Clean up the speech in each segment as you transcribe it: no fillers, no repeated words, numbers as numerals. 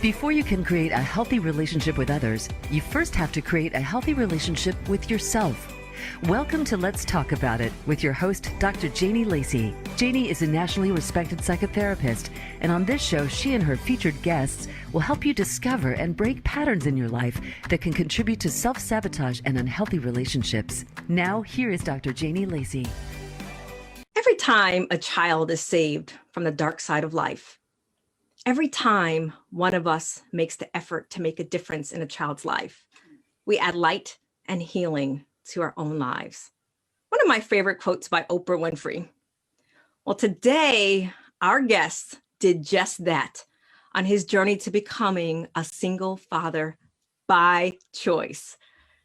Before you can create a healthy relationship with others, you first have to create a healthy relationship with yourself. Welcome to Let's Talk About It with your host, Dr. Janie Lacy. Janie is a nationally respected psychotherapist, and on this show, she and her featured guests will help you discover and break patterns in your life that can contribute to self-sabotage and unhealthy relationships. Now, here is Dr. Janie Lacy. Every time a child is saved from the dark side of life, every time one of us makes the effort to make a difference in a child's life, we add light and healing to our own lives. One of my favorite quotes by Oprah Winfrey. Well, today, our guest did just that on his journey to becoming a single father by choice.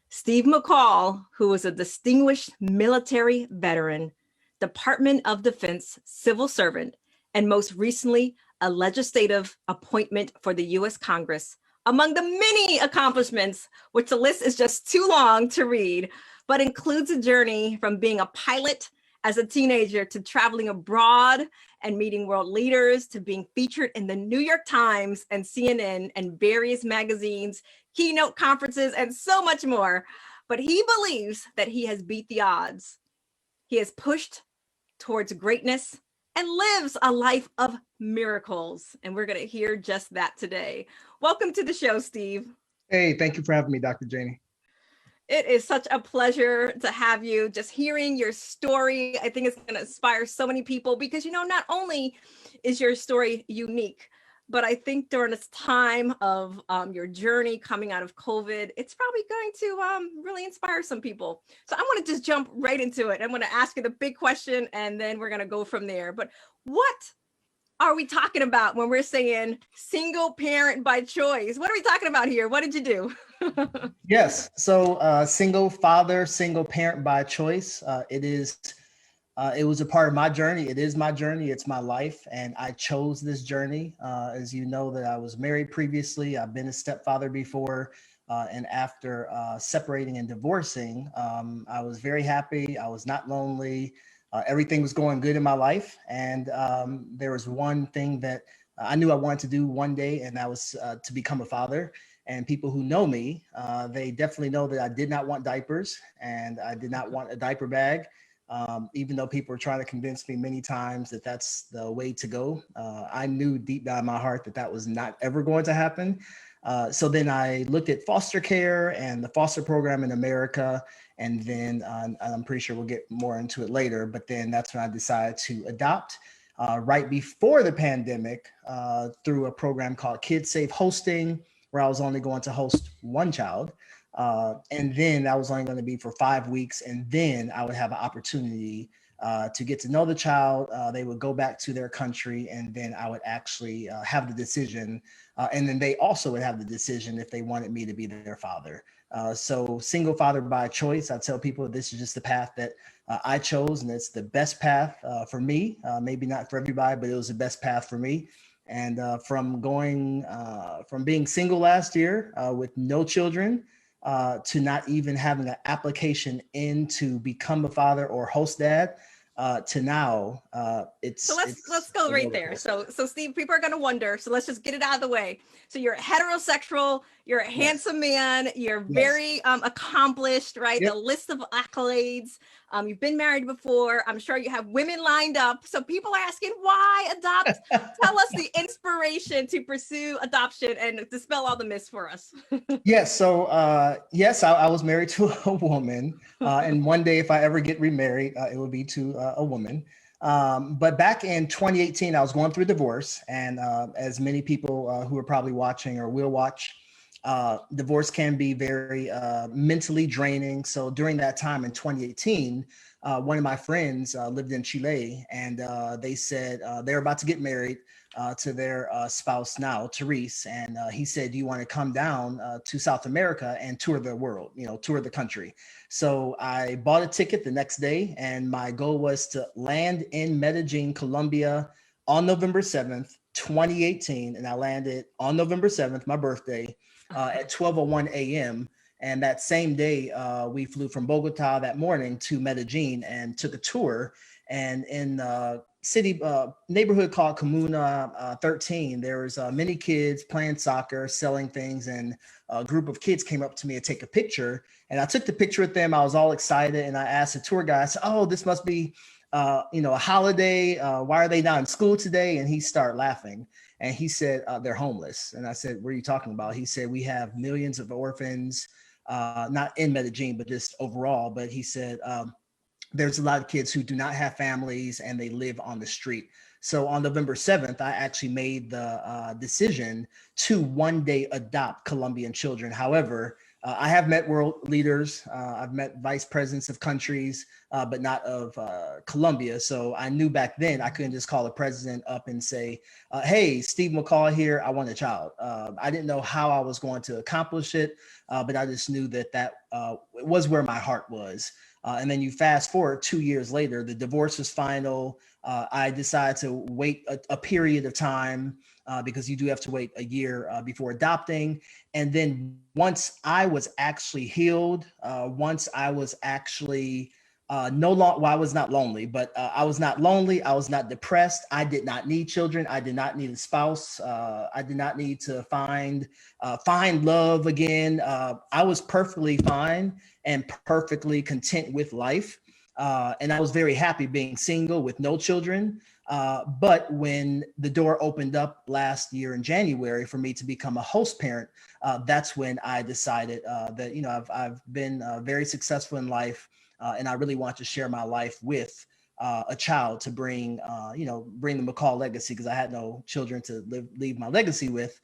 Steve McCall, who was a distinguished military veteran, Department of Defense civil servant, and most recently, a legislative appointment for the U.S. Congress, among the many accomplishments, which the list is just too long to read, but includes a journey from being a pilot as a teenager to traveling abroad and meeting world leaders to being featured in the New York Times and CNN and various magazines, keynote conferences, and so much more. But he believes that he has beat the odds. He has pushed towards greatness and lives a life of miracles. And we're going to hear just that today. Welcome to the show, Steve. Hey, thank you for having me, Dr. Janie. It is such a pleasure to have you. Just hearing your story, I think it's going to inspire so many people because, you know, not only is your story unique, but I think during this time of your journey coming out of COVID, it's probably going to really inspire some people. So I want to just jump right into it. I'm going to ask you the big question, and then we're going to go from there. But what are we talking about when we're saying single parent by choice? What are we talking about here? What did you do? Yes. So single father, single parent by choice. It was a part of my journey. It is my journey. It's my life. And I chose this journey. As you know, that I was married previously. I've been a stepfather before. And after separating and divorcing, I was very happy. I was not lonely. Everything was going good in my life. And there was one thing that I knew I wanted to do one day, and that was to become a father. And people who know me, they definitely know that I did not want diapers and I did not want a diaper bag. Even though people were trying to convince me many times that that's the way to go, I knew deep down in my heart that that was not ever going to happen. So then I looked at foster care and the foster program in America. And then I'm pretty sure we'll get more into it later, but then that's when I decided to adopt right before the pandemic through a program called Kids Safe Hosting, where I was only going to host one child. And then that was only going to be for 5 weeks. And then I would have an opportunity to get to know the child. They would go back to their country, and then I would actually have the decision. And then they also would have the decision if they wanted me to be their father. So single father by choice. I tell people this is just the path that I chose, and it's the best path for me. Maybe not for everybody, but it was the best path for me. And from being single last year with no children to not even having an application in to become a father or host dad to now, so let's go right there. So Steve, people are going to wonder. So let's just get it out of the way. So you're heterosexual. You're a handsome man. You're very accomplished, right? Yep. The list of accolades. You've been married before. I'm sure you have women lined up. So people are asking, why adopt? Tell us the inspiration to pursue adoption and dispel all the myths for us. Yes. So yes, I was married to a woman. And one day, if I ever get remarried, it would be to a woman. But back in 2018, I was going through a divorce. And as many people who are probably watching or will watch, divorce can be very mentally draining. So during that time in 2018, one of my friends lived in Chile, and they said they're about to get married to their spouse now, Therese. And he said, do you want to come down to South America and tour the world, tour the country? So I bought a ticket the next day, and my goal was to land in Medellin, Colombia on November 7th, 2018. And I landed on November 7th, my birthday, at 12:01 a.m. And that same day, we flew from Bogota that morning to Medellin and took a tour. And in neighborhood called Comuna 13. There was many kids playing soccer, selling things, and a group of kids came up to me to take a picture. And I took the picture with them. I was all excited, and I asked the tour guide, I said, "Oh, this must be, a holiday. Why are they not in school today?" And he started laughing, and he said, "They're homeless." And I said, "What are you talking about?" He said, "We have millions of orphans, not in Medellin, but just overall." But he said, there's a lot of kids who do not have families and they live on the street. So on November 7th, I actually made the decision to one day adopt Colombian children. However, I have met world leaders. I've met vice presidents of countries, but not of Colombia. So I knew back then I couldn't just call the president up and say, "Hey, Steve McCall here, I want a child." I didn't know how I was going to accomplish it, but I just knew that was where my heart was. And then you fast forward 2 years later, the divorce was final. I decided to wait a period of time because you do have to wait a year before adopting. And then once I was actually healed, once I was actually no longer, well, I was not lonely, but I was not lonely. I was not depressed. I did not need children. I did not need a spouse. I did not need to find love again. I was perfectly fine and perfectly content with life. And I was very happy being single with no children. But when the door opened up last year in January for me to become a host parent, that's when I decided that, I've been very successful in life. And I really want to share my life with a child to bring the McCall legacy, because I had no children to leave my legacy with,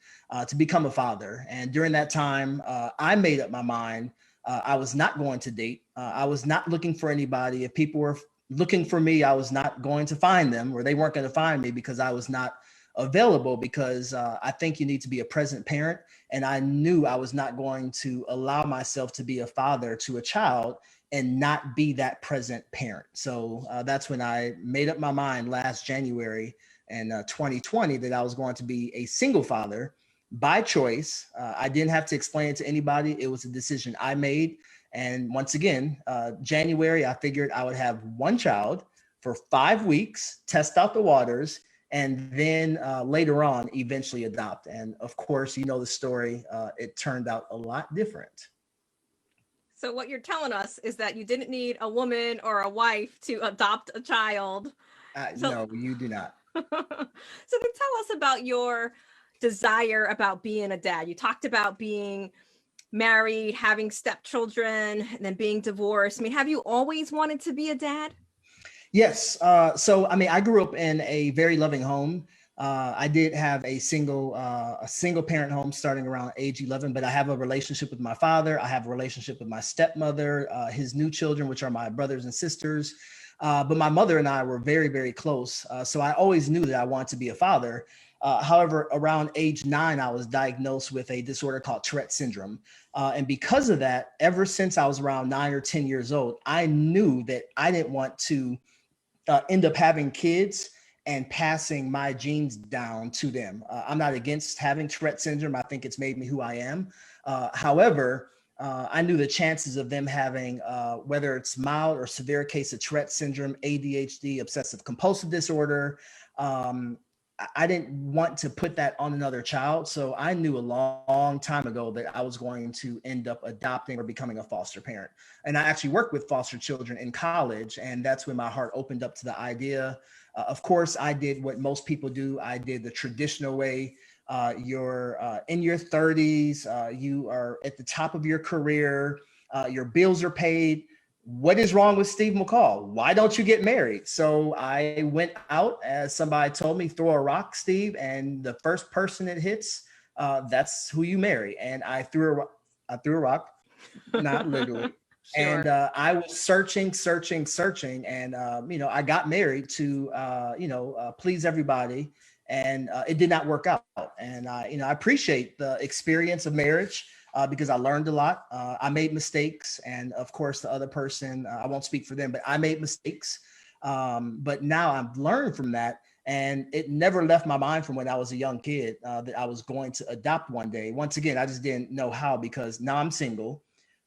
to become a father. And during that time, I made up my mind. I was not going to date. I was not looking for anybody. If people were looking for me, I was not going to find them, or they weren't going to find me because I was not available, because I think you need to be a present parent. And I knew I was not going to allow myself to be a father to a child and not be that present parent. So that's when I made up my mind last January in 2020 that I was going to be a single father by choice. I didn't have to explain it to anybody. It was a decision I made. And once again, January, I figured I would have one child for 5 weeks, test out the waters, and then later on, eventually adopt. And of course, you know the story, it turned out a lot different. So what you're telling us is that you didn't need a woman or a wife to adopt a child. No, you do not. So then tell us about your desire about being a dad. You talked about being married, having stepchildren, and then being divorced. I mean, have you always wanted to be a dad? Yes. So, I grew up in a very loving home. I did have a single parent home starting around age 11, but I have a relationship with my father. I have a relationship with my stepmother, his new children, which are my brothers and sisters. But my mother and I were very, very close. So I always knew that I wanted to be a father. However, around age 9, I was diagnosed with a disorder called Tourette syndrome. And because of that, ever since I was around 9 or 10 years old, I knew that I didn't want to end up having kids and passing my genes down to them. I'm not against having Tourette syndrome. I think it's made me who I am. However, I knew the chances of them having, whether it's mild or severe case of Tourette syndrome, ADHD, obsessive compulsive disorder, I didn't want to put that on another child. So I knew a long time ago that I was going to end up adopting or becoming a foster parent. And I actually worked with foster children in college. And that's when my heart opened up to the idea. Of course, I did what most people do. I did the traditional way. You're in your 30s. You are at the top of your career. Your bills are paid. What is wrong with Steve McCall? Why don't you get married? So I went out, as somebody told me, throw a rock, Steve, and the first person it hits, that's who you marry. And I threw a rock, not literally. Sure. And I was searching, and I got married to please everybody, and it did not work out. And I appreciate the experience of marriage. Because I learned a lot. I made mistakes. And of course, the other person, I won't speak for them, but I made mistakes. But now I've learned from that. And it never left my mind from when I was a young kid that I was going to adopt one day. Once again, I just didn't know how, because now I'm single.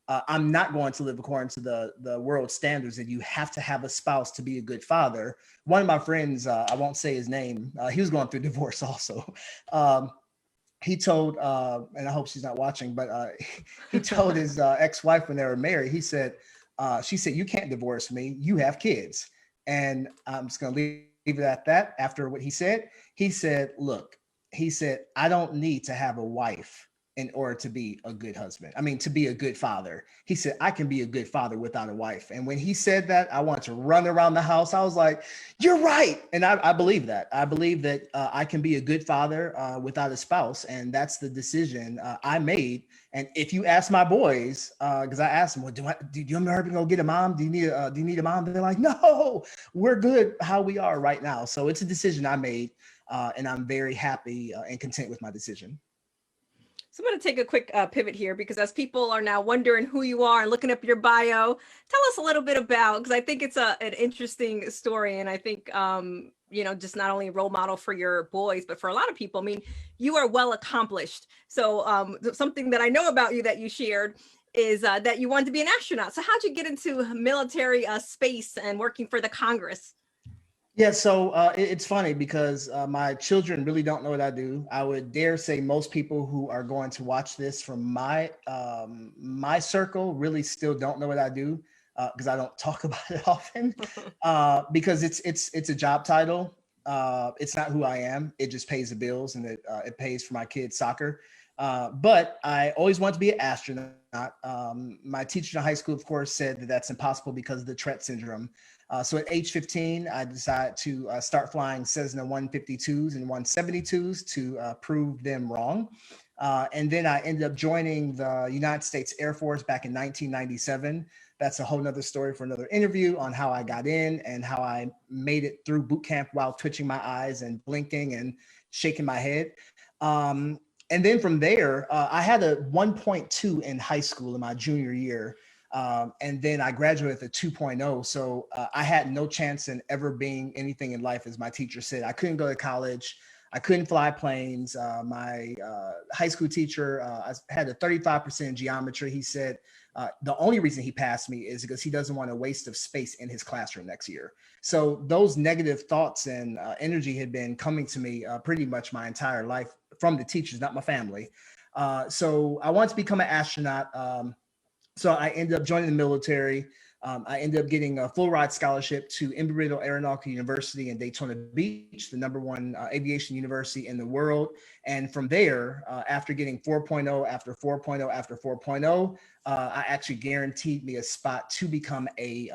I'm not going to live according to the world standards that you have to have a spouse to be a good father. One of my friends, I won't say his name, he was going through divorce also. He told, and I hope she's not watching, but he told his ex-wife when they were married, he said, she said, "You can't divorce me. You have kids." And I'm just going to leave it at that. After what he said, look, he said, "I don't need to have a wife in order to be a good husband. I mean, to be a good father." He said, "I can be a good father without a wife." And when he said that, I wanted to run around the house. I was like, "You're right." And I believe that. I believe that I can be a good father without a spouse. And that's the decision I made. And if you ask my boys, because I asked them, "Well, do you ever go get a mom? Do you need a mom?" They're like, "No, we're good how we are right now." So it's a decision I made. And I'm very happy and content with my decision. So I'm going to take a quick pivot here, because as people are now wondering who you are and looking up your bio, tell us a little bit about, because I think it's an interesting story. And I think, just not only a role model for your boys, but for a lot of people. I mean, you are well accomplished. So something that I know about you that you shared is that you wanted to be an astronaut. So how'd you get into military space and working for the Congress? Yeah, so it's funny because my children really don't know what I do. I would dare say most people who are going to watch this from my circle really still don't know what I do, because I don't talk about it often, because it's a job title. It's not who I am. It just pays the bills, and it pays for my kids' soccer. But I always wanted to be an astronaut. My teacher in high school, of course, said that that's impossible because of the Tourette syndrome. So at age 15, I decided to start flying Cessna 152s and 172s to prove them wrong. And then I ended up joining the United States Air Force back in 1997. That's a whole nother story for another interview on how I got in and how I made it through boot camp while twitching my eyes and blinking and shaking my head. And then from there, I had a 1.2 in high school in my junior year. And then I graduated with a 2.0. So I had no chance in ever being anything in life, as my teacher said. I couldn't go to college. I couldn't fly planes. My high school teacher, I had a 35% in geometry. He said the only reason he passed me is because he doesn't want a waste of space in his classroom next year. So those negative thoughts and energy had been coming to me pretty much my entire life from the teachers, not my family. So I wanted to become an astronaut. So I ended up joining the military. I ended up getting a full ride scholarship to Embry-Riddle Aeronautical University in Daytona Beach, the #1 aviation university in the world. And from there, after getting 4.0 after 4.0 after 4.0, I actually guaranteed me a spot to become a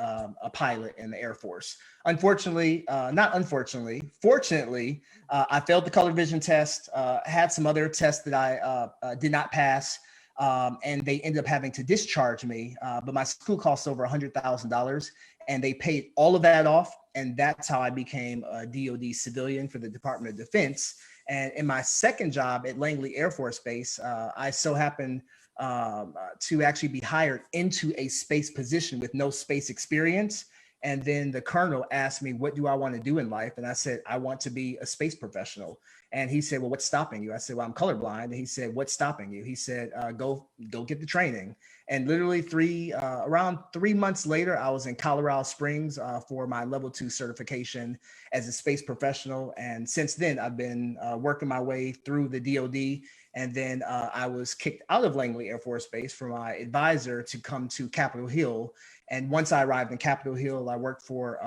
pilot in the Air Force. Unfortunately, not unfortunately, fortunately, I failed the color vision test, had some other tests that I did not pass. And they ended up having to discharge me. But my school cost over $100,000, and they paid all of that off. And that's how I became a DoD civilian for the Department of Defense. And in my second job at Langley Air Force Base, I so happened to actually be hired into a space position with no space experience. And then the colonel asked me, "What do I want to do in life?" And I said, "I want to be a space professional." And he said, "Well, what's stopping you?" I said, "Well, I'm colorblind." And he said, "What's stopping you?" He said, go get the training." And literally around 3 months later, I was in Colorado Springs for my level 2 certification as a space professional. And since then, I've been working my way through the DoD. And then I was kicked out of Langley Air Force Base for my advisor to come to Capitol Hill. And once I arrived in Capitol Hill, I worked for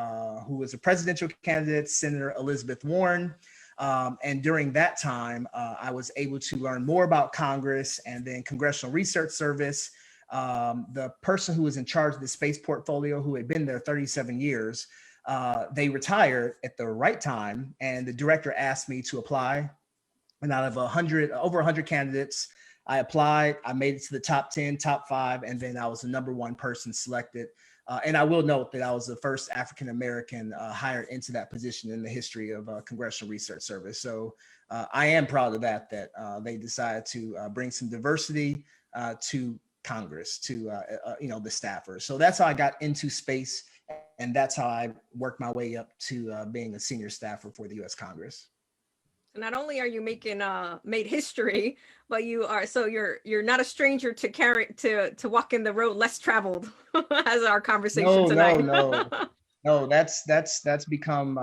who was a presidential candidate, Senator Elizabeth Warren. And during that time, I was able to learn more about Congress and then Congressional Research Service. The person who was in charge of the space portfolio, who had been there 37 years, they retired at the right time. And the director asked me to apply. And out of over 100 candidates, I applied. I made it to the top 10, top 5, and then I was the #1 person selected. And I will note that I was the first African-American hired into that position in the history of Congressional Research Service. So I am proud of that they decided to bring some diversity to Congress, to the staffers. So that's how I got into space, and that's how I worked my way up to being a senior staffer for the U.S. Congress. Not only are you made history, but you're not a stranger to walking the road less traveled as our conversation No, no, tonight. no, no. That's become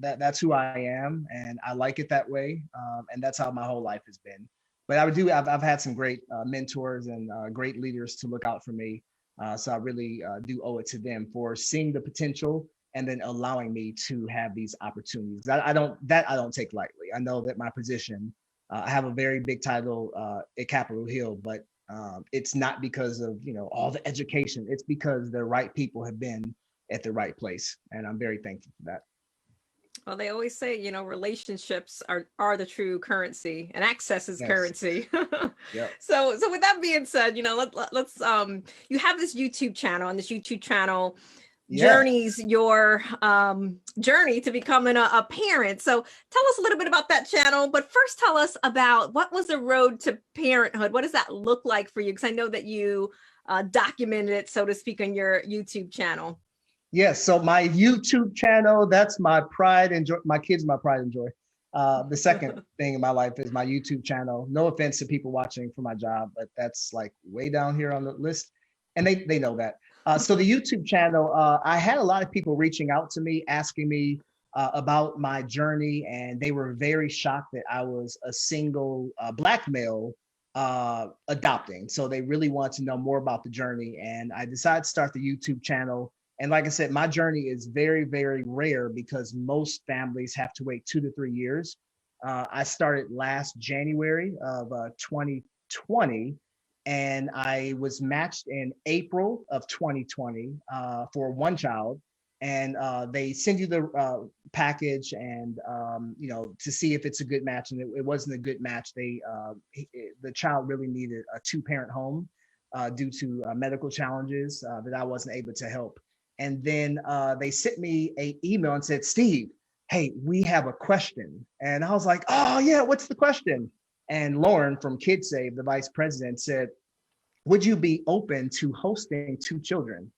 that's who I am, and I like it that way. And that's how my whole life has been. But I've had some great mentors and great leaders to look out for me. So I really do owe it to them for seeing the potential and then allowing me to have these opportunities. I don't take lightly. I know that my position, I have a very big title at Capitol Hill, but it's not because of all the education. It's because the right people have been at the right place, and I'm very thankful for that. Well, they always say, relationships are the true currency, and access is Yes. currency. Yep. So with that being said, let's you have this YouTube channel, and this YouTube channel Yeah. journeys your journey to becoming a parent. So tell us a little bit about that channel, but first tell us about what was the road to parenthood. What does that look like for you? Because I know that you documented it, so to speak, on your YouTube channel. Yes. So my YouTube channel, that's my pride and joy. My kids, my pride and joy. The second thing in my life is my YouTube channel. No offense to people watching for my job, but that's like way down here on the list, and they know that. So the YouTube channel, I had a lot of people reaching out to me, asking me about my journey, and they were very shocked that I was a single Black male adopting. So they really want to know more about the journey, and I decided to start the YouTube channel. And like I said, my journey is very, very rare because most families have to wait 2 to 3 years. I started last January of 2020, and I was matched in April of 2020 for one child. And they send you the package, and to see if it's a good match. And it wasn't a good match. The child really needed a two-parent home due to medical challenges that I wasn't able to help. And then they sent me an email and said, Steve, hey, we have a question. And I was like, oh yeah, what's the question? And Lauren from KidSave, the vice president, said, would you be open to hosting two children?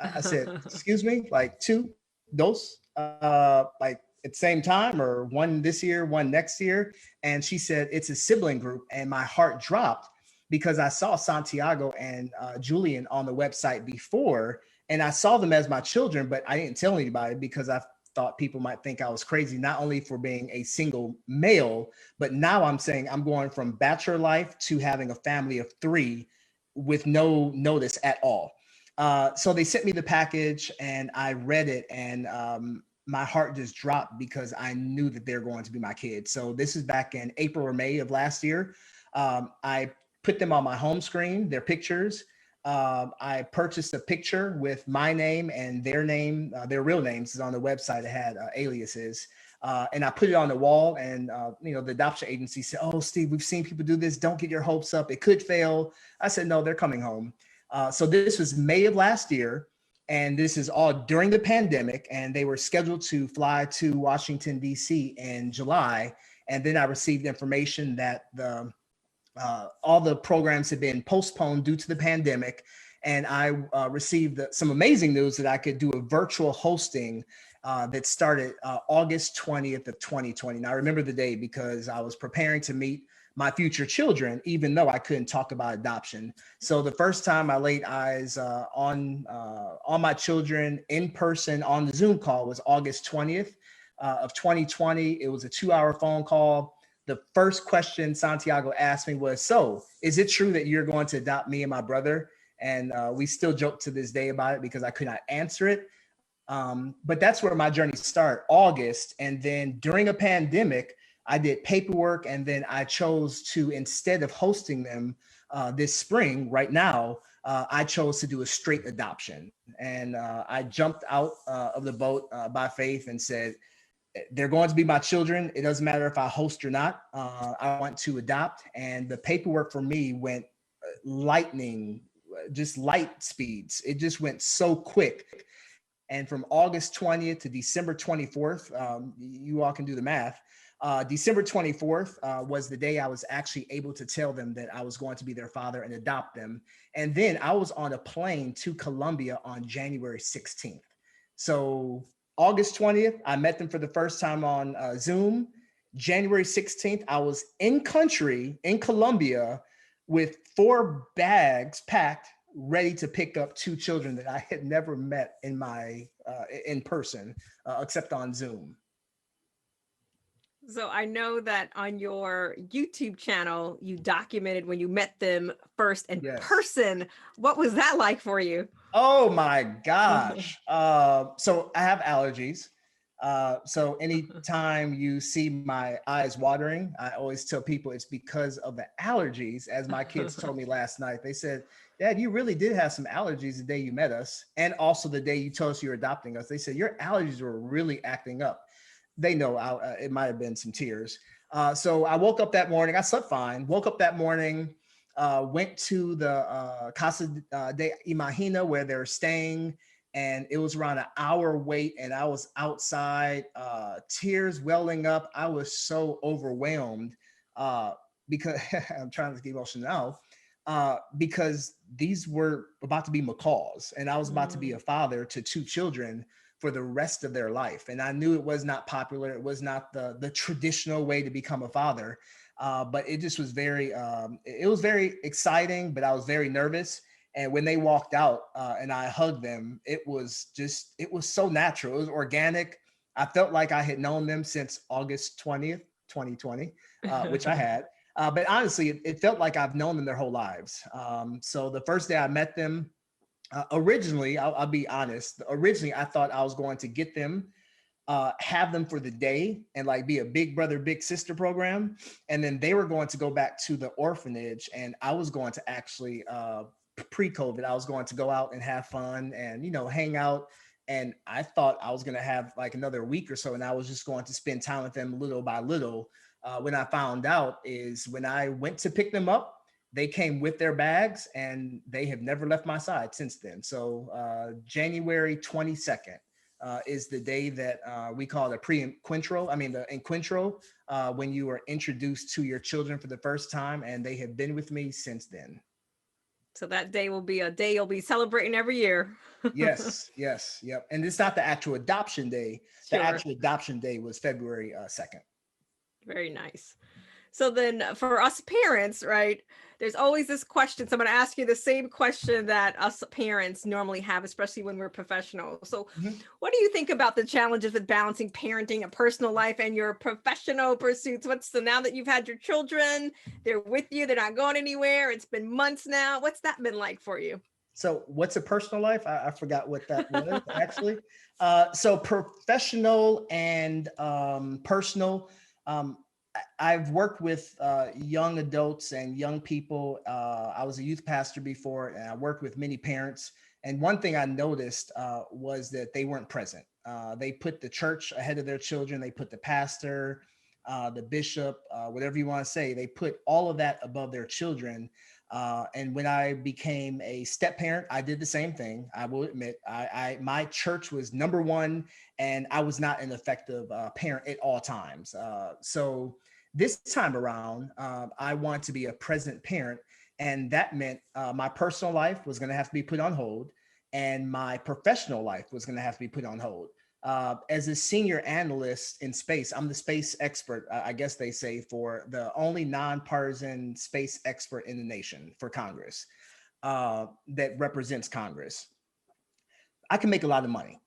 I said, excuse me, like two, those, like at the same time, or one this year, one next year? And she said, it's a sibling group. And my heart dropped because I saw Santiago and Julian on the website before, and I saw them as my children, but I didn't tell anybody because I thought people might think I was crazy, not only for being a single male, but now I'm saying I'm going from bachelor life to having a family of three with no notice at all. So they sent me the package and I read it, and my heart just dropped because I knew that they're going to be my kids. So this is back in April or May of last year. I put them on my home screen, their pictures. I purchased a picture with my name and their name, their real names is on the website. It had aliases. And I put it on the wall, and the adoption agency said, oh, Steve, we've seen people do this. Don't get your hopes up. It could fail. I said, no, they're coming home. So this was May of last year, and this is all during the pandemic, and they were scheduled to fly to Washington, D.C. in July. And then I received information that all the programs had been postponed due to the pandemic. And I received some amazing news that I could do a virtual hosting that started August 20th of 2020. And I remember the day because I was preparing to meet my future children, even though I couldn't talk about adoption. So the first time I laid eyes on my children in person on the Zoom call was August 20th of 2020. It was a 2-hour phone call. The first question Santiago asked me was, so is it true that you're going to adopt me and my brother? And we still joke to this day about it because I could not answer it. But that's where my journey started, August. And then during a pandemic, I did paperwork, and then I chose to, instead of hosting them this spring, right now, I chose to do a straight adoption. And I jumped out of the boat by faith and said, they're going to be my children. It doesn't matter if I host or not. I want to adopt. And the paperwork for me went lightning, just light speeds. It just went so quick. And from August 20th to December 24th, you all can do the math. December 24th was the day I was actually able to tell them that I was going to be their father and adopt them. And then I was on a plane to Colombia on January 16th. So August 20th, I met them for the first time on Zoom. January 16th, I was in country in Colombia with 4 bags packed, ready to pick up 2 children that I had never met in person, except on Zoom. So I know that on your YouTube channel, you documented when you met them first in Yes. person. What was that like for you? Oh my gosh. So I have allergies. So anytime you see my eyes watering, I always tell people it's because of the allergies. As my kids told me last night, they said, Dad, you really did have some allergies the day you met us. And also the day you told us you were adopting us. They said your allergies were really acting up. They know it might have been some tears. So I woke up that morning, I slept fine, woke up that morning, went to the Casa de Imagina where they're staying, and it was around an hour wait, and I was outside, tears welling up. I was so overwhelmed because I'm trying to get emotional now, because these were about to be McCalls, and I was about to be a father to 2 children for the rest of their life. And I knew it was not popular. It was not the traditional way to become a father. But it just was it was very exciting, but I was very nervous. And when they walked out and I hugged them, it was so natural. It was organic. I felt like I had known them since August 20th, 2020, which I had. But honestly, it felt like I've known them their whole lives. So the first day I met them, originally, I'll be honest, originally I thought I was going to get them, have them for the day and like be a big brother, big sister program. And then they were going to go back to the orphanage, and I was going to actually, pre-COVID, I was going to go out and have fun and, hang out. And I thought I was going to have like another week or so, and I was just going to spend time with them little by little. When I found out is when I went to pick them up, they came with their bags, and they have never left my side since then. So January 22nd is the day that we call the pre-encuentro. I mean, the encuentro, when you are introduced to your children for the first time, and they have been with me since then. So that day will be a day you'll be celebrating every year. Yes, yes, yep. And it's not the actual adoption day. The Sure. actual adoption day was February 2nd. Very nice. So then for us parents, right, there's always this question. So I'm going to ask you the same question that us parents normally have, especially when we're professionals. So Mhm. what do you think about the challenges with balancing parenting, a personal life, and your professional pursuits? So now that you've had your children, they're with you, they're not going anywhere. It's been months now. What's that been like for you? So what's a personal life? I forgot what that was actually. So professional and personal. I've worked with young adults and young people. I was a youth pastor before, and I worked with many parents. And one thing I noticed was that they weren't present. They put the church ahead of their children. They put the pastor, the bishop, whatever you want to say. They put all of that above their children. And when I became a step parent, I did the same thing. I will admit, my church was number one, and I was not an effective parent at all times. So this time around, I want to be a present parent, and that meant my personal life was going to have to be put on hold, and my professional life was going to have to be put on hold. As a senior analyst in space, I'm the space expert, I guess they say, for the only nonpartisan space expert in the nation for Congress, that represents Congress. I can make a lot of money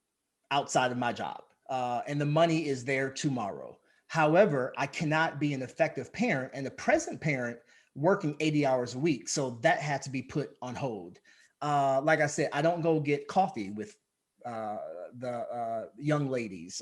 outside of my job, and the money is there tomorrow. However, I cannot be an effective parent and a present parent working 80 hours a week. So that had to be put on hold. Like I said, I don't go get coffee with uh, the young ladies,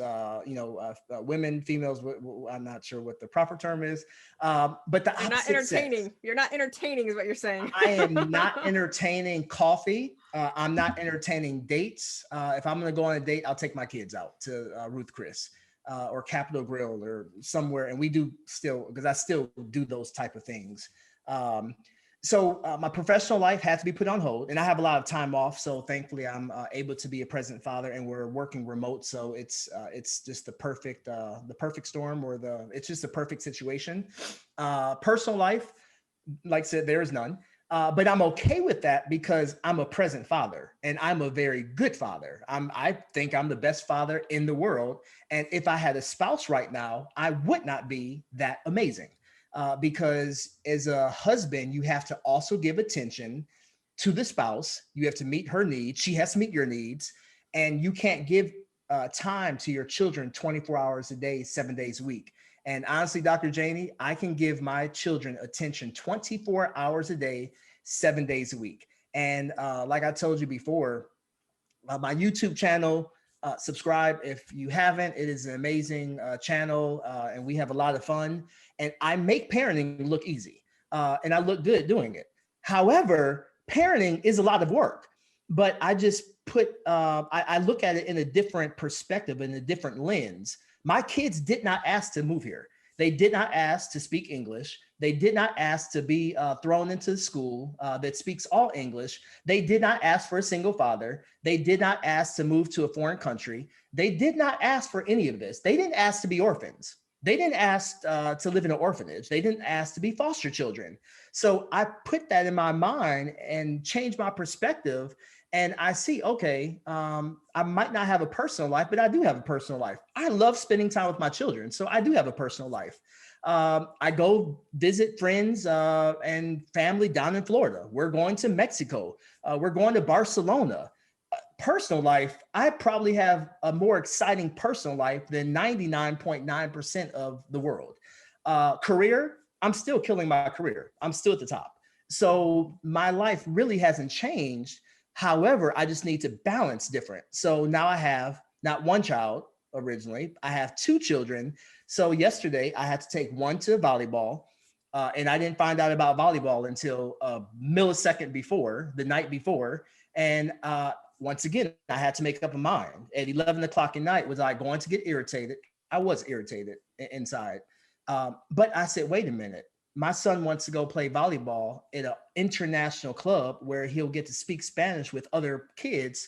women, females. I'm not sure what the proper term is, but the You're not opposite sex. entertaining. You're not entertaining is what you're saying. I am not entertaining coffee. I'm not entertaining dates. If I'm going to go on a date, I'll take my kids out to Ruth Chris or Capitol Grill or somewhere. And we do still, because I still do those type of things. So my professional life had to be put on hold, and I have a lot of time off. So thankfully I'm able to be a present father, and we're working remote. So it's just the perfect storm, or it's just a perfect situation. Personal life, like I said, there is none. But I'm okay with that because I'm a present father and I'm a very good father. I think I'm the best father in the world. And if I had a spouse right now, I would not be that amazing. Because as a husband, you have to also give attention to the spouse. You have to meet her needs. She has to meet your needs. And you can't give time to your children 24 hours a day, 7 days a week. And honestly, Dr. Janie, I can give my children attention 24 hours a day, 7 days a week. And like I told you before, my YouTube channel, subscribe if you haven't. It is an amazing channel, and we have a lot of fun. And I make parenting look easy, and I look good doing it. However, parenting is a lot of work, but I just I look at it in a different perspective, in a different lens. My kids did not ask to move here. They did not ask to speak English. They did not ask to be thrown into the school that speaks all English. They did not ask for a single father. They did not ask to move to a foreign country. They did not ask for any of this. They didn't ask to be orphans. They didn't ask to live in an orphanage. They didn't ask to be foster children. So I put that in my mind and changed my perspective. And I see, okay, I might not have a personal life, but I do have a personal life. I love spending time with my children. So I do have a personal life. I go visit friends and family down in Florida. We're going to Mexico. We're going to Barcelona. Personal life, I probably have a more exciting personal life than 99.9% of the world. Career, I'm still killing my career. I'm still at the top. So my life really hasn't changed. However, I just need to balance different. So now I have not one child originally, I have two children. So yesterday I had to take one to volleyball, and I didn't find out about volleyball until a millisecond before, the night before. And once again, I had to make up a mind. At 11 o'clock at night, was I going to get irritated? I was irritated inside. But I said, wait a minute. My son wants to go play volleyball at an international club where he'll get to speak Spanish with other kids.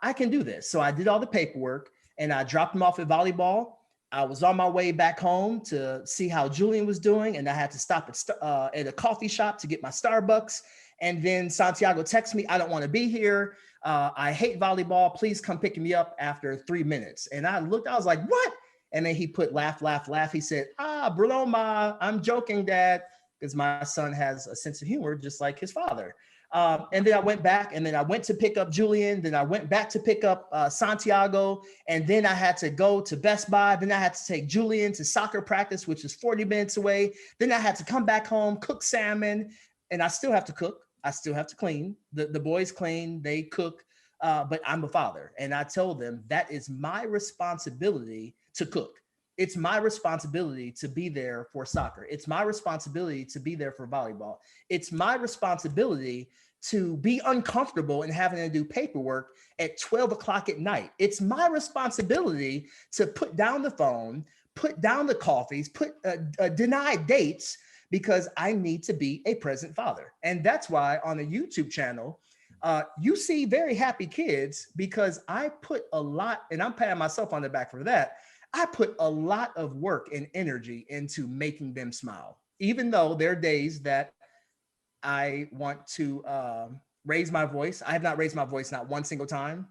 I can do this. So I did all the paperwork and I dropped him off at volleyball. I was on my way back home to see how Julian was doing. And I had to stop at a coffee shop to get my Starbucks. And then Santiago texted me, I don't want to be here. I hate volleyball. Please come pick me up after 3 minutes. And I looked, I was like, what? And then he put laugh, laugh, laugh. He said, Bruloma, I'm joking, Dad, because my son has a sense of humor, just like his father. And then I went back and then I went to pick up Julian. Then I went back to pick up Santiago. And then I had to go to Best Buy. Then I had to take Julian to soccer practice, which is 40 minutes away. Then I had to come back home, cook salmon, and I still have to cook. I still have to clean. The boys clean, they cook, but I'm a father. And I told them that is my responsibility to cook. It's my responsibility to be there for soccer. It's my responsibility to be there for volleyball. It's my responsibility to be uncomfortable and having to do paperwork at 12 o'clock at night. It's my responsibility to put down the phone, put down the coffees, deny dates, because I need to be a present father. And that's why on the YouTube channel, you see very happy kids, because I put a lot, and I'm patting myself on the back for that. I put a lot of work and energy into making them smile, even though there are days that I want to raise my voice. I have not raised my voice, not one single time.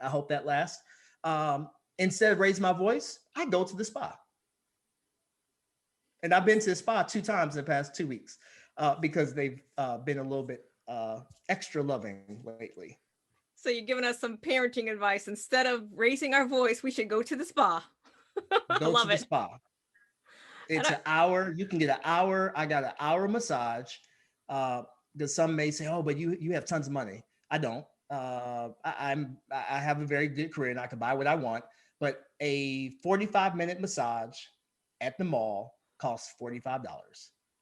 I hope that lasts. Instead of raising my voice, I go to the spa. And I've been to the spa 2 times in the past 2 weeks because they've been a little bit extra loving lately. So you're giving us some parenting advice. Instead of raising our voice, we should go to the spa. Go to the spa. It's an hour. You can get an hour. I got an hour massage. Because some may say, oh, but you have tons of money. I don't. I have a very good career and I can buy what I want. But a 45-minute massage at the mall costs $45.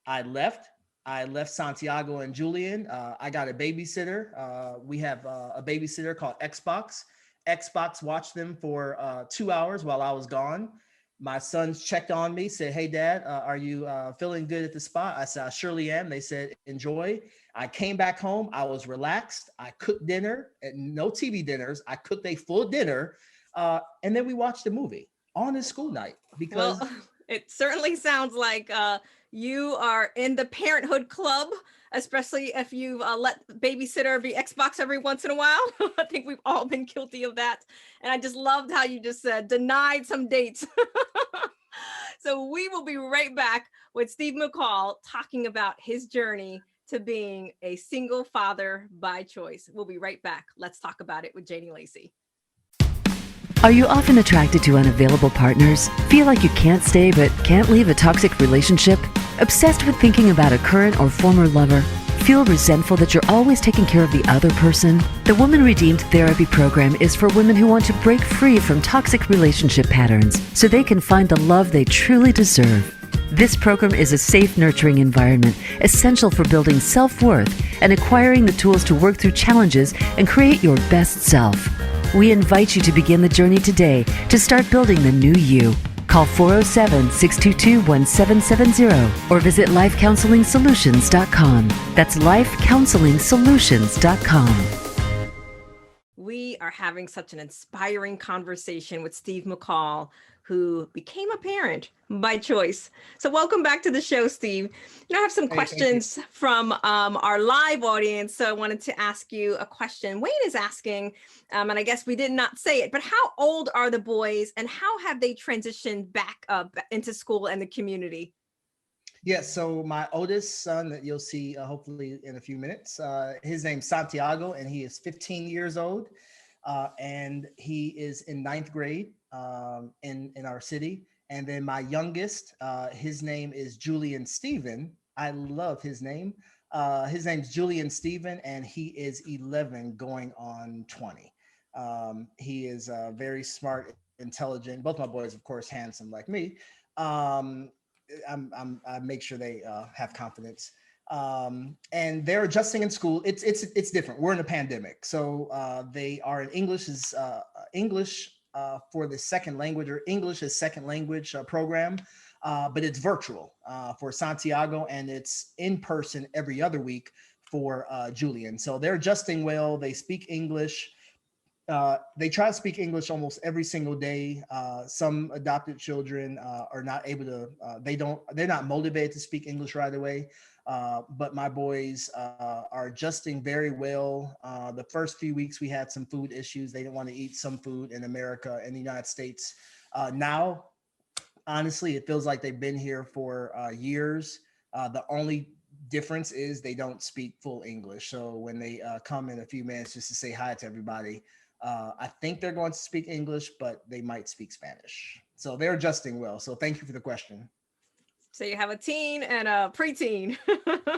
I left Santiago and Julian. I got a babysitter. We have a babysitter called Xbox. Xbox watched them for 2 hours while I was gone. My sons checked on me, said, hey, Dad, are you feeling good at the spa? I said, I surely am. They said, enjoy. I came back home. I was relaxed. I cooked dinner, and no TV dinners. I cooked a full dinner. And then we watched a movie. on his school night Well, because it certainly sounds like you are in the Parenthood Club, especially if you've let babysitter be Xbox every once in a while. I think we've all been guilty of that. And I just loved how you just said denied some dates. So we will be right back with Steve McCall talking about his journey to being a single father by choice. We'll be right back. Let's talk about it with Janie Lacy. Are you often attracted to unavailable partners? Feel like you can't stay but can't leave a toxic relationship? Obsessed with thinking about a current or former lover? Feel resentful that you're always taking care of the other person? The Woman Redeemed Therapy Program is for women who want to break free from toxic relationship patterns so they can find the love they truly deserve. This program is a safe, nurturing environment essential for building self-worth and acquiring the tools to work through challenges and create your best self. We invite you to begin the journey today to start building the new you. Call 407-622-1770 or visit lifecounseling.solutions.com. That's lifecounseling.solutions.com. We are having such an inspiring conversation with Steve McCall, who became a parent by choice. So welcome back to the show, Steve. I have some questions from our live audience. So I wanted to ask you a question. Wayne is asking, and I guess we did not say it, but how old are the boys and how have they transitioned back into school and the community? Yes, so my oldest son that you'll see hopefully in a few minutes, his name's Santiago, and he is 15 years old, and he is in ninth grade in our city. And then my youngest, his name is Julian Stephen. I love his name. His name's Julian Stephen, and he is 11 going on 20. He is very smart, intelligent. Both my boys, of course, handsome like me. I make sure they have confidence, and they're adjusting in school. It's different. We're in a pandemic, so they are in English is English for the second language or English as second language program, but it's virtual for Santiago, and it's in person every other week for Julian. So they're adjusting well. They speak English. They try to speak English almost every single day. Some adopted children are not able to, they're not motivated to speak English right away. But my boys are adjusting very well. The first few weeks we had some food issues. They didn't want to eat some food in America and the United States. Now, honestly, it feels like they've been here for years. The only difference is they don't speak full English. So when they come in a few minutes just to say hi to everybody, I think they're going to speak English, but they might speak Spanish. So they're adjusting well. So thank you for the question. So you have a teen and a preteen.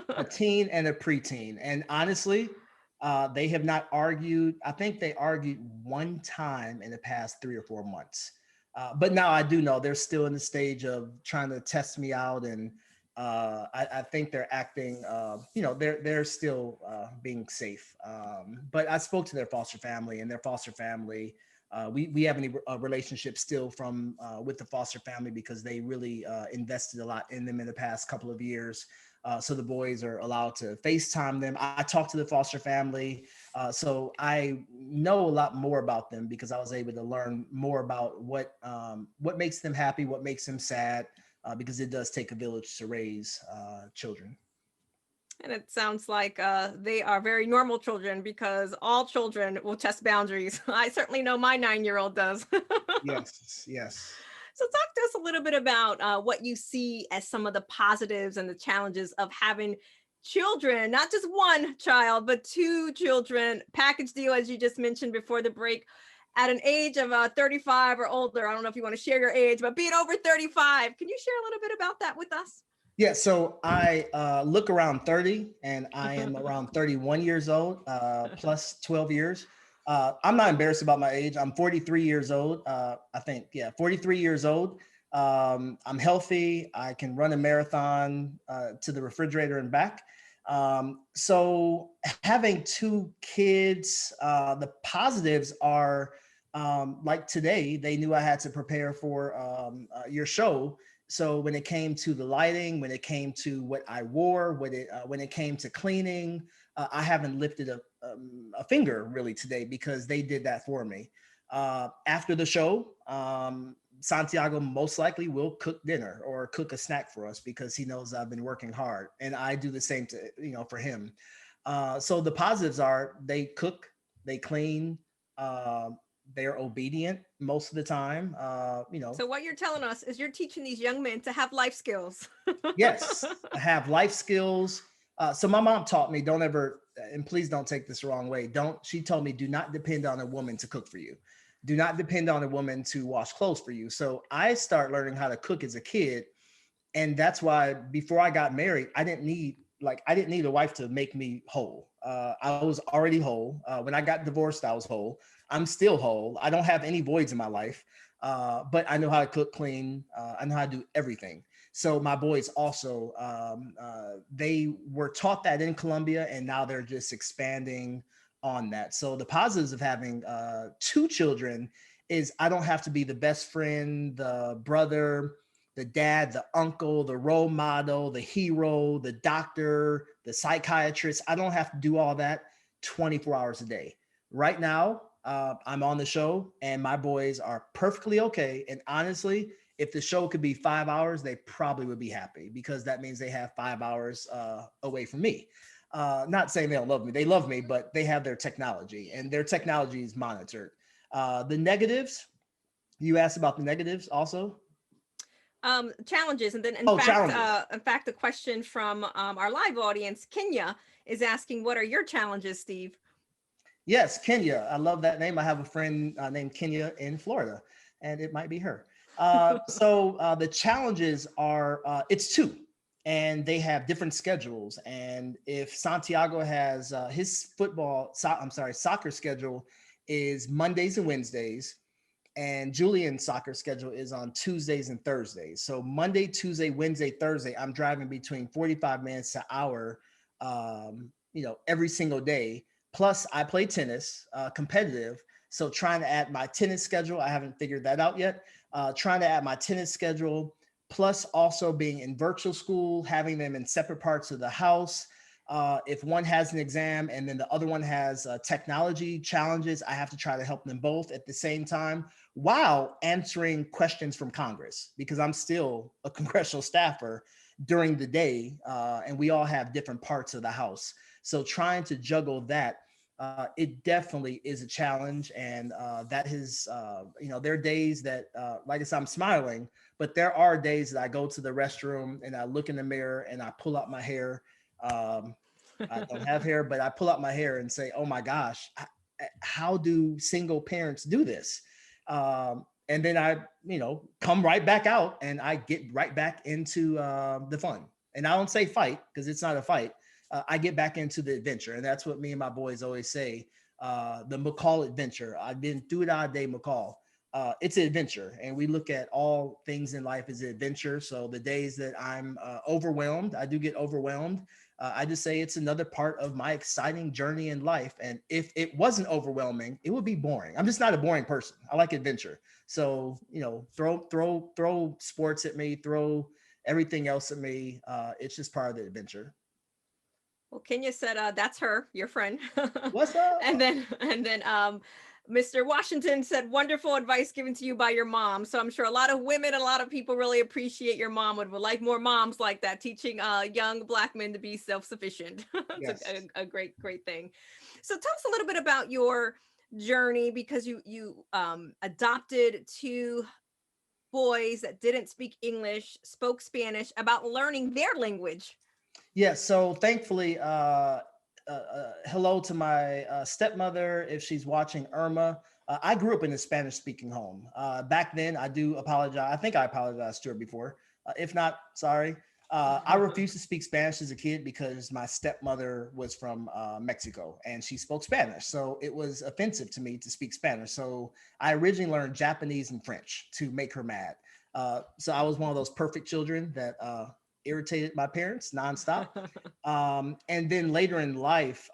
A teen and a preteen. And honestly, they have not argued. I think they argued one time in the past 3 or 4 months. But now I do know they're still in the stage of trying to test me out, and I think they're acting. They're still being safe. But I spoke to their foster family, and their foster family. We have a relationship still from with the foster family because they really invested a lot in them in the past couple of years. So the boys are allowed to FaceTime them. I talked to the foster family. So I know a lot more about them because I was able to learn more about what makes them happy, what makes them sad, because it does take a village to raise children. And it sounds like they are very normal children because all children will test boundaries. I certainly know my 9-year-old does. Yes. So talk to us a little bit about what you see as some of the positives and the challenges of having children, not just one child, but 2 children, package deal, as you just mentioned before the break, at an age of 35 or older. I don't know if you want to share your age, but being over 35, can you share a little bit about that with us? Yeah, so I look around 30 and I am around 31 years old, plus 12 years. I'm not embarrassed about my age. I'm 43 years old. 43 years old. I'm healthy. I can run a marathon to the refrigerator and back. So having 2 kids, the positives are like today, they knew I had to prepare for your show. So when it came to the lighting, when it came to what I wore, when it came to cleaning, I haven't lifted a finger really today because they did that for me. After the show, Santiago most likely will cook dinner or cook a snack for us because he knows I've been working hard, and I do the same to for him. So the positives are they cook, they clean, uh, they're obedient most of the time. So what you're telling us is you're teaching these young men to have life skills. Yes, have life skills. So my mom taught me don't ever, and please don't take this the wrong way. She told me do not depend on a woman to cook for you. Do not depend on a woman to wash clothes for you. So I start learning how to cook as a kid. And that's why before I got married, I didn't need a wife to make me whole. I was already whole. When I got divorced, I was whole. I'm still whole. I don't have any voids in my life, but I know how to cook, clean. I know how to do everything. So my boys also, they were taught that in Colombia, and now they're just expanding on that. So the positives of having two children is I don't have to be the best friend, the brother, the dad, the uncle, the role model, the hero, the doctor, the psychiatrist. I don't have to do all that 24 hours a day. Right now, I'm on the show and my boys are perfectly okay. And honestly, if the show could be 5 hours, they probably would be happy because that means they have 5 hours away from me. Not saying they don't love me. They love me, but they have their technology and their technology is monitored. The negatives, you asked about the negatives also. Challenges, and then Challenges. in fact, a question from our live audience, Kenya, is asking, "What are your challenges, Steve?" Yes, Kenya. I love that name. I have a friend named Kenya in Florida, and it might be her. The challenges are it's two, and they have different schedules. And if Santiago has his soccer schedule is Mondays and Wednesdays, and Julian's soccer schedule is on Tuesdays and Thursdays. So Monday, Tuesday, Wednesday, Thursday, I'm driving between 45 minutes to an hour, every single day. Plus, I play tennis, competitive. So trying to add my tennis schedule, I haven't figured that out yet. Trying to add my tennis schedule, plus also being in virtual school, having them in separate parts of the house. If one has an exam and then the other one has technology challenges, I have to try to help them both at the same time while answering questions from Congress because I'm still a congressional staffer during the day, and we all have different parts of the house. So trying to juggle that, it definitely is a challenge. And that is, there are days that, like I said, I'm smiling, but there are days that I go to the restroom and I look in the mirror and I pull out my hair. I don't have hair, but I pull out my hair and say, oh my gosh, how do single parents do this? And then I, come right back out and I get right back into the fun. And I don't say fight because it's not a fight. I get back into the adventure. And that's what me and my boys always say, the McCall adventure. I've been through it all day, McCall. It's an adventure. And we look at all things in life as an adventure. So the days that I'm overwhelmed, I do get overwhelmed. I just say it's another part of my exciting journey in life. And if it wasn't overwhelming, it would be boring. I'm just not a boring person. I like adventure. So, throw sports at me, throw everything else at me. It's just part of the adventure. Well, Kenya said, "That's her, your friend." What's up? And then Mr. Washington said, "Wonderful advice given to you by your mom." So I'm sure a lot of women, a lot of people really appreciate your mom. Would like more moms like that, teaching young Black men to be self-sufficient. It's Yes. a great thing. So tell us a little bit about your journey, because you adopted two boys that didn't speak English, spoke Spanish, about learning their language. Yes. So thankfully, hello to my stepmother if she's watching, Irma. I grew up in a Spanish speaking home. Back then, I do apologize. I think I apologized to her before. If not, sorry. I refused to speak Spanish as a kid because my stepmother was from Mexico and she spoke Spanish. So it was offensive to me to speak Spanish. So I originally learned Japanese and French to make her mad. So I was one of those perfect children that irritated my parents nonstop. And then later in life,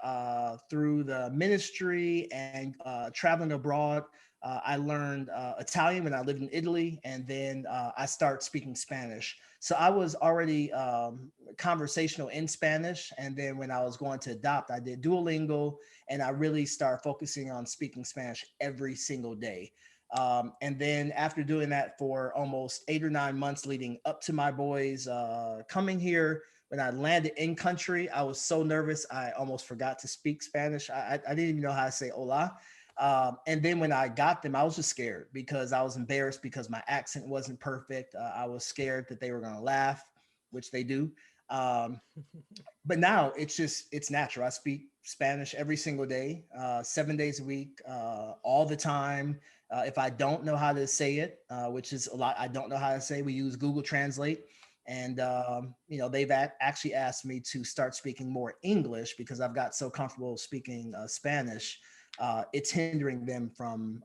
through the ministry and traveling abroad, I learned Italian when I lived in Italy, and then I started speaking Spanish. So I was already conversational in Spanish. And then when I was going to adopt, I did Duolingo, and I really started focusing on speaking Spanish every single day. And then after doing that for almost 8 or 9 months leading up to my boys coming here, when I landed in country, I was so nervous. I almost forgot to speak Spanish. I didn't even know how to say hola. And then when I got them, I was just scared because I was embarrassed because my accent wasn't perfect. I was scared that they were going to laugh, which they do. Um, but now it's natural. I speak Spanish every single day, 7 days a week, all the time. If I don't know how to say it, which is a lot, I don't know how to say, we use Google Translate. And, they've actually asked me to start speaking more English because I've got so comfortable speaking Spanish. I'm hindering them from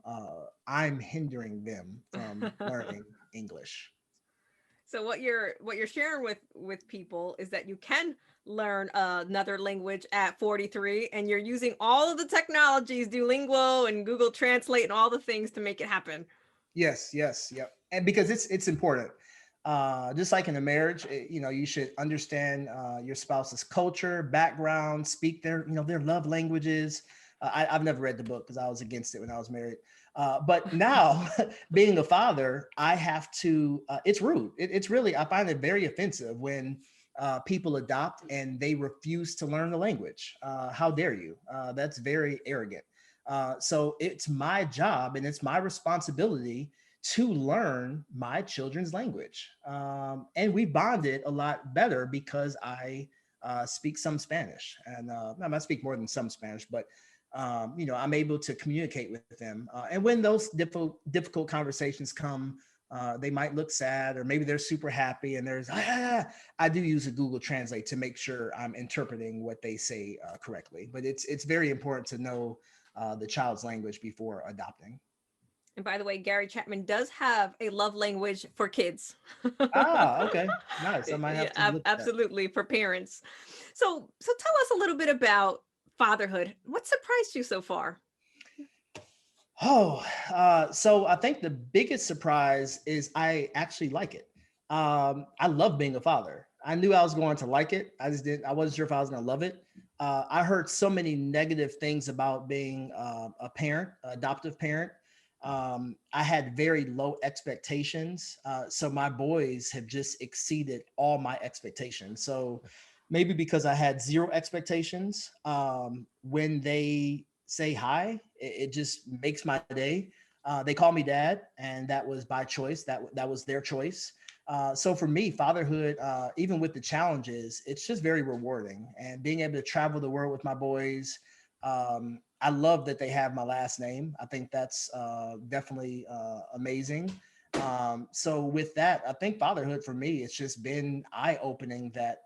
learning English. So what you're sharing with people is that you can learn another language at 43, and you're using all of the technologies, Duolingo and Google Translate and all the things to make it happen. Yes, yes, yep. And because it's important. Just like in a marriage, you should understand your spouse's culture, background, speak their love languages. I've never read the book because I was against it when I was married. But now, being a father, I have to. It's rude. It's really, I find it very offensive when people adopt and they refuse to learn the language. How dare you? That's very arrogant. So it's my job and it's my responsibility to learn my children's language. And we bonded a lot better because I speak some Spanish. And I speak more than some Spanish, but I'm able to communicate with them. And when those difficult conversations come, they might look sad or maybe they're super happy and I do use a Google Translate to make sure I'm interpreting what they say correctly. But it's very important to know the child's language before adopting. And by the way, Gary Chapman does have a love language for kids. Ah, okay. Nice. I might Yeah, have to look at that. absolutely, for parents. So tell us a little bit about fatherhood. What surprised you so far? Oh, so I think the biggest surprise is I actually like it. I love being a father. I knew I was going to like it. I wasn't sure if I was going to love it. I heard so many negative things about being a parent, adoptive parent. I had very low expectations. So my boys have just exceeded all my expectations. So maybe because I had zero expectations, when they say hi, it just makes my day. They call me dad, and that was by choice. That was their choice. So for me, fatherhood, even with the challenges, it's just very rewarding. And being able to travel the world with my boys, I love that they have my last name. I think that's definitely amazing. So with that, I think fatherhood for me, it's just been eye-opening that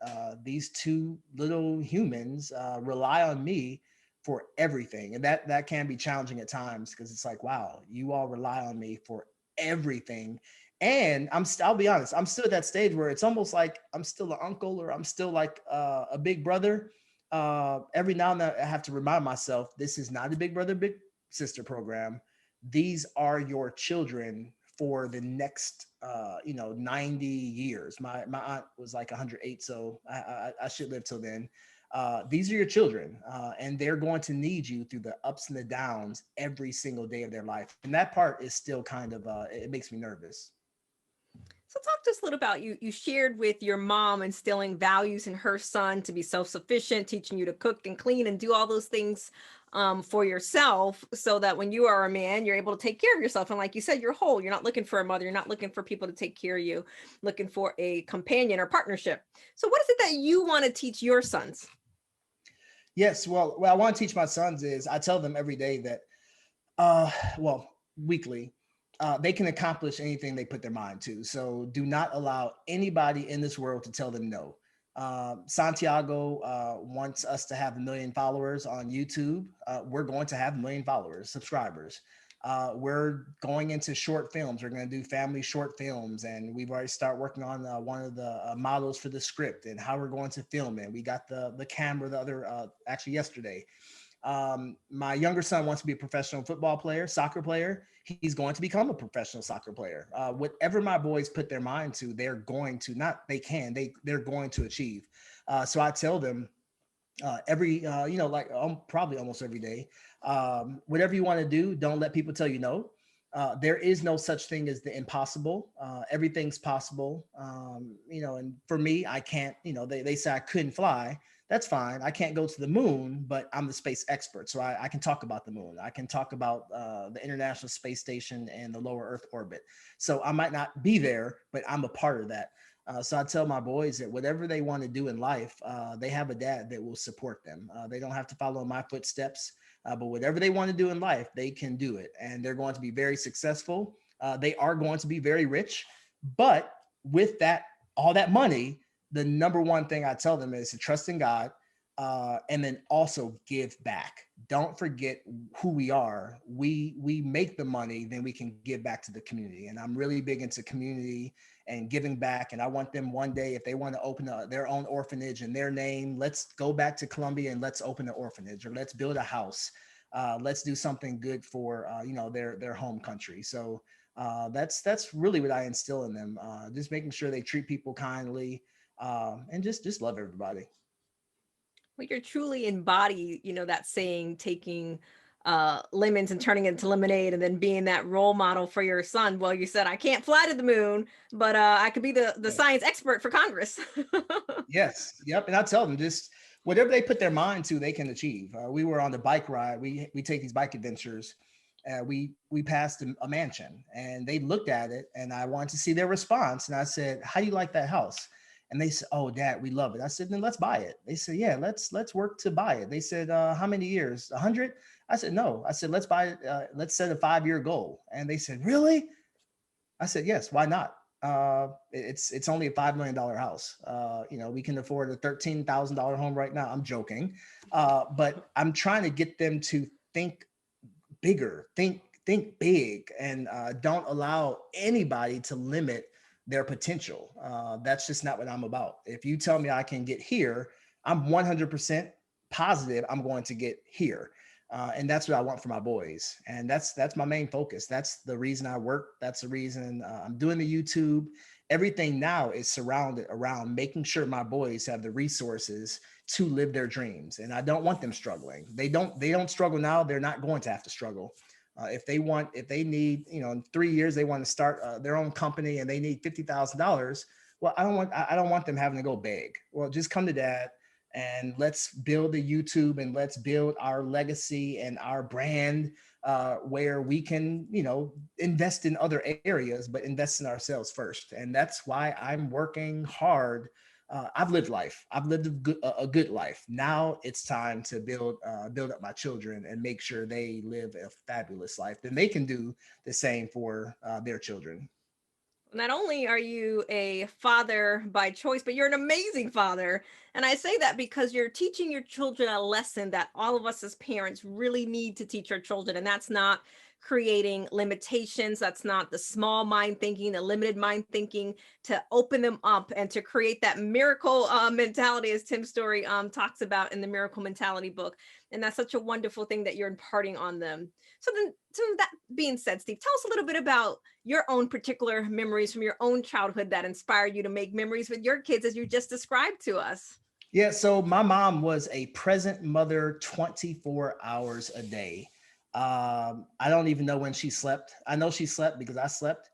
these two little humans rely on me for everything. And that can be challenging at times because it's like, wow, you all rely on me for everything. And I'll be honest, I'm still at that stage where it's almost like I'm still an uncle or I'm still like a big brother. Every now and then I have to remind myself, this is not a big brother, big sister program. These are your children for the next 90 years. My aunt was like 108, so I should live till then. These are your children, and they're going to need you through the ups and the downs every single day of their life. And that part is still kind of it makes me nervous. So talk to us a little about you shared with your mom instilling values in her son to be self-sufficient, teaching you to cook and clean and do all those things for yourself so that when you are a man, you're able to take care of yourself. And like you said, you're whole. You're not looking for a mother. You're not looking for people to take care of you, looking for a companion or partnership. So what is it that you want to teach your sons? Yes, well, what I want to teach my sons is I tell them every day that, weekly, they can accomplish anything they put their mind to. So do not allow anybody in this world to tell them no. Santiago wants us to have 1 million followers on YouTube. We're going to have 1 million followers, subscribers. We're going into short films. We're going to do family short films, and we've already started working on one of the models for the script and how we're going to film it. We got the camera actually yesterday. My younger son wants to be a professional football player, soccer player. He's going to become a professional soccer player. Whatever my boys put their mind to, they're going to they're going to achieve. So I tell them every probably almost every day, whatever you want to do, don't let people tell you no. There is no such thing as the impossible. Everything's possible. And for me, I can't, they say I couldn't fly. That's fine. I can't go to the moon, but I'm the space expert. So I can talk about the moon. I can talk about the International Space Station and the lower Earth orbit. So I might not be there, but I'm a part of that. So I tell my boys that whatever they want to do in life, they have a dad that will support them. They don't have to follow in my footsteps, but whatever they want to do in life, they can do it. And they're going to be very successful. They are going to be very rich. But with that, all that money, the number one thing I tell them is to trust in God, and then also give back. Don't forget who we are. We make the money, then we can give back to the community. And I'm really big into community and giving back. And I want them one day, if they want to open their own orphanage in their name, let's go back to Columbia and let's open an orphanage, or let's build a house. Let's do something good for their home country. So that's really what I instill in them. Just making sure they treat people kindly, and just love everybody. Well, you're truly embody, that saying, taking lemons and turning it into lemonade, and then being that role model for your son. Well, you said, I can't fly to the moon, but I could be the science expert for Congress. Yes. Yep. And I tell them, just whatever they put their mind to, they can achieve. We were on the bike ride. We take these bike adventures. We passed a mansion, and they looked at it, and I wanted to see their response. And I said, how do you like that house? And they said, oh, Dad, we love it. I said, then let's buy it. They said, yeah, let's work to buy it. They said, how many years? 100? I said, no. I said, let's buy it. Let's set a 5-year goal. And they said, really? I said, yes, why not? It's only a $5 million house. We can afford a $13,000 home right now. I'm joking. But I'm trying to get them to think bigger, think big, and don't allow anybody to limit their potential. That's just not what I'm about. If you tell me I can get here, I'm 100% positive I'm going to get here. And that's what I want for my boys. And that's my main focus. That's the reason I work. That's the reason I'm doing the YouTube. Everything now is surrounded around making sure my boys have the resources to live their dreams. And I don't want them struggling. They don't struggle now. They're not going to have to struggle. If they need, in 3 years, they want to start their own company and they need $50,000. Well, I don't want them having to go beg. Well, just come to Dad and let's build the YouTube and let's build our legacy and our brand, where we can, invest in other areas, but invest in ourselves first. And that's why I'm working hard. I've lived life. I've lived a good life. Now it's time to build up my children and make sure they live a fabulous life. Then they can do the same for their children. Not only are you a father by choice, but you're an amazing father. And I say that because you're teaching your children a lesson that all of us as parents really need to teach our children. And that's not creating limitations. That's not the small mind thinking, the limited mind thinking, to open them up and to create that miracle mentality, as Tim Story talks about in the Miracle Mentality book. And that's such a wonderful thing that you're imparting on them. So that being said, Steve, tell us a little bit about your own particular memories from your own childhood that inspired you to make memories with your kids, as you just described to us. Yeah, so my mom was a present mother 24 hours a day. I don't even know when she slept. I know she slept because I slept.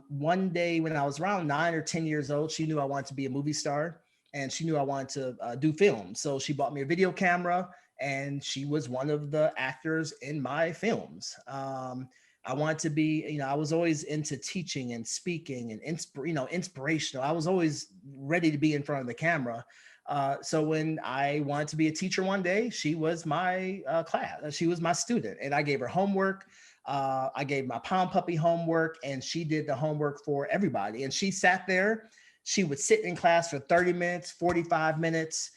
One day when I was around 9 or 10 years old, she knew I wanted to be a movie star, and she knew I wanted to do film. So she bought me a video camera, and she was one of the actors in my films. I wanted to be, I was always into teaching and speaking and inspirational. I was always ready to be in front of the camera. So when I wanted to be a teacher one day, she was my class. She was my student, and I gave her homework. I gave my Pound Puppy homework, and she did the homework for everybody. And she sat there. She would sit in class for 30 minutes, 45 minutes.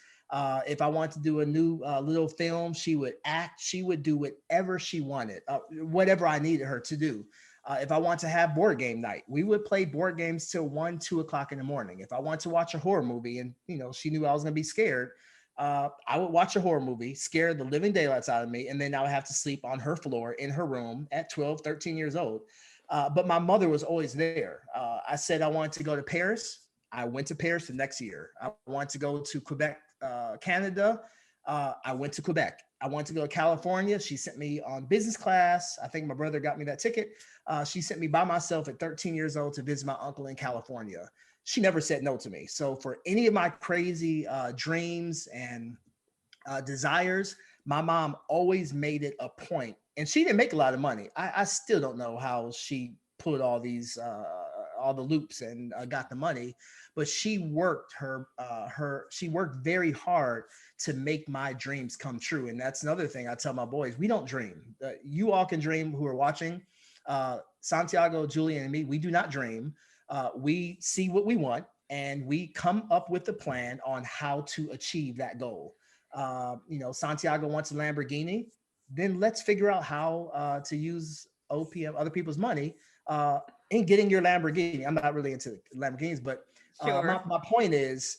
If I wanted to do a new little film, she would act. She would do whatever she wanted, whatever I needed her to do. If I want to have board game night, we would play board games till 1, 2 o'clock in the morning. If I want to watch a horror movie and, she knew I was going to be scared, I would watch a horror movie, scare the living daylights out of me. And then I would have to sleep on her floor in her room at 12, 13 years old. But my mother was always there. I said I wanted to go to Paris. I went to Paris the next year. I wanted to go to Quebec, Canada. I went to Quebec. I wanted to go to California. She sent me on business class. I think my brother got me that ticket. She sent me by myself at 13 years old to visit my uncle in California. She never said no to me. So for any of my crazy dreams and desires, my mom always made it a point. And she didn't make a lot of money. I still don't know how she put all these all the loops and got the money, but she worked she worked very hard to make my dreams come true. And that's another thing I tell my boys: we don't dream. You all can dream who are watching. Santiago, Julian, and me, we do not dream. We see what we want and we come up with a plan on how to achieve that goal. Santiago wants a Lamborghini, then let's figure out how to use OPM, other people's money, in getting your Lamborghini. I'm not really into Lamborghinis, but Sure. my point is,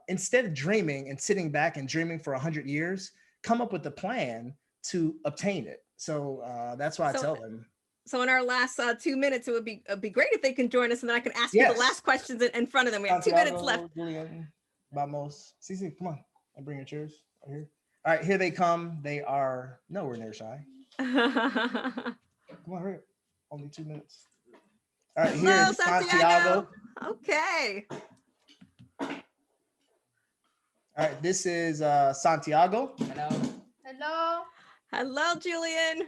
instead of dreaming and sitting back and dreaming for 100 years, come up with a plan to obtain it. So that's why I tell them. So in our last 2 minutes, it would be great if they can join us, and then I can ask you the last questions in front of them. We have 2 minutes left. Julian, Vamos. Cece, come on. I'll bring your chairs right here. All right, here they come. They are nowhere near shy. Come on, hurry up. Only 2 minutes. All right, here's Santiago. Okay. All right, this is Santiago. Hello. Hello, Julian.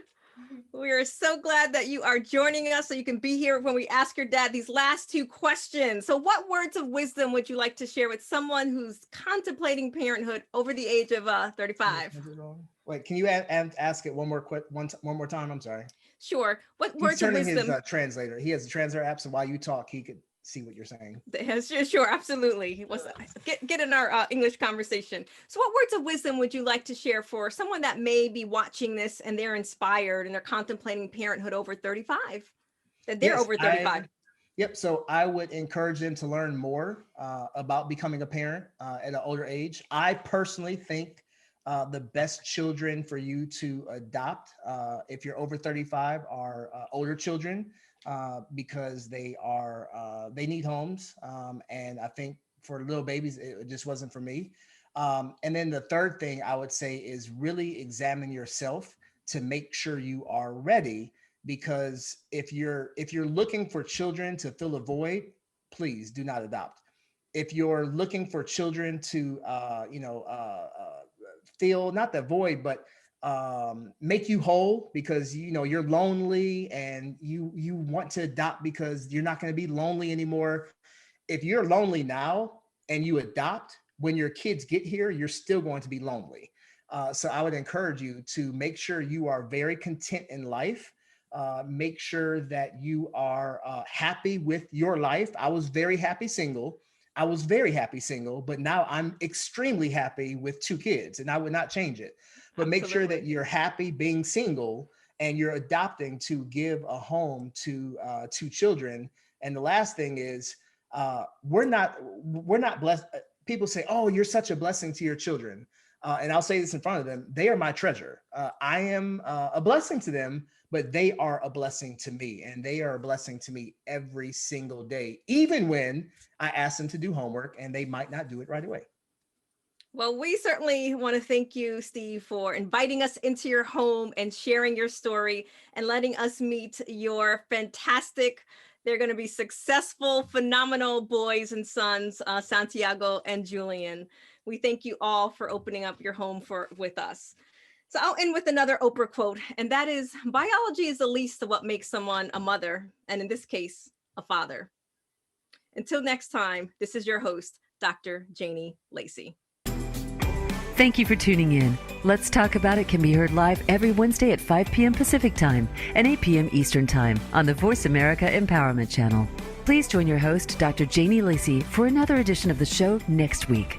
We are so glad that you are joining us so you can be here when we ask your dad these last 2 questions. So what words of wisdom would you like to share with someone who's contemplating parenthood over the age of 35? Wait, can you ask it one more time? I'm sorry. Sure. What words of wisdom? His translator. He has a translator app, so while you talk, he could see what you're saying. Sure, absolutely. He was get in our English conversation. So what words of wisdom would you like to share for someone that may be watching this and they're inspired and they're contemplating parenthood over 35? That they're over 35. Yep. So I would encourage them to learn more about becoming a parent at an older age. I personally think the best children for you to adopt, if you're over 35, are older children. Because they need homes. And I think for little babies, it just wasn't for me. And then the third thing I would say is really examine yourself to make sure you are ready, because if you're looking for children to fill a void, please do not adopt. If you're looking for children to, fill not the void, but make you whole because you're lonely and you want to adopt because you're not going to be lonely anymore. If you're lonely now and you adopt, when your kids get here, you're still going to be lonely. So I would encourage you to make sure you are very content in life. Make sure that you are happy with your life. I was very happy single, but now I'm extremely happy with 2 kids, and I would not change it. But make sure that you're happy being single and you're adopting to give a home to 2 children. And the last thing is, we're not blessed. People say, "Oh, you're such a blessing to your children." And I'll say this in front of them: they are my treasure. I am a blessing to them, but they are a blessing to me, and they are a blessing to me every single day, even when I ask them to do homework and they might not do it right away. Well, we certainly want to thank you, Steve, for inviting us into your home and sharing your story and letting us meet your fantastic, they're going to be successful, phenomenal boys and sons, Santiago and Julian. We thank you all for opening up your home with us. So I'll end with another Oprah quote, and that is, biology is the least of what makes someone a mother, and in this case, a father. Until next time, this is your host, Dr. Janie Lacy. Thank you for tuning in. Let's Talk About It can be heard live every Wednesday at 5 p.m. Pacific Time and 8 p.m. Eastern Time on the Voice America Empowerment Channel. Please join your host, Dr. Janie Lacy, for another edition of the show next week.